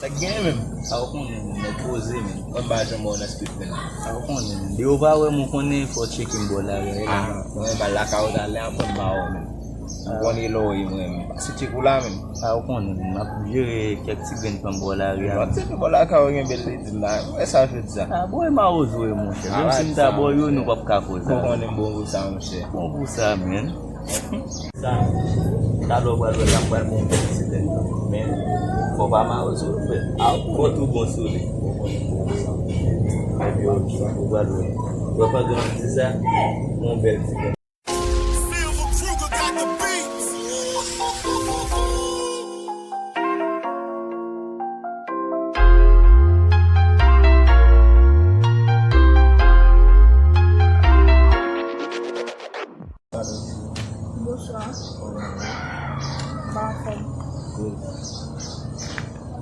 La gen men, a ou konnen men pose men, an bajan moun aspit men. A ou konnen men, de ou ba we moun konnen fò chekin bo la re. Mwen ba laka ou dan le an kon ba ou men. Mwen lo yi mwen, si chek ou la men. A ou konnen men, ma pou jere kek ti ben pan bo la re. Mwen te pe bo la ka ou gen bel le din la, mwen sa fèt sa. A boy ma ou zowe moun che, mwen si mta boy yo nou pap ka fò sa. Konnen bon vou sa moun che. Bon vou sa men. Sa, talo wad wè lam wad moun bel si den men. Faut pas mal sauver. Faut tout bon sauver. Et puis, on va le. On va pas demander ça. Mon bel. Bonsoir.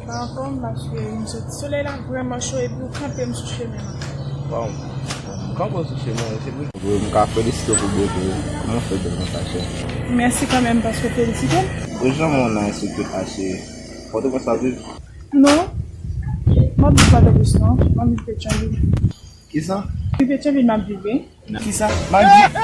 Par rapport parce que le soleil là vraiment chaud et puis on campe sur chemin. Bon. Quand on se chemin, c'est bon. Je me félicite pour beaucoup. Comment fait de mon Merci quand même parce que félicite. Les gens m'ont insulté caché. Faut que ça vive. Non. Moi je pas de plus non. Moi je Pétionville. Qui ça? Pétionville m'a vivre. Qui ça? M'a dit.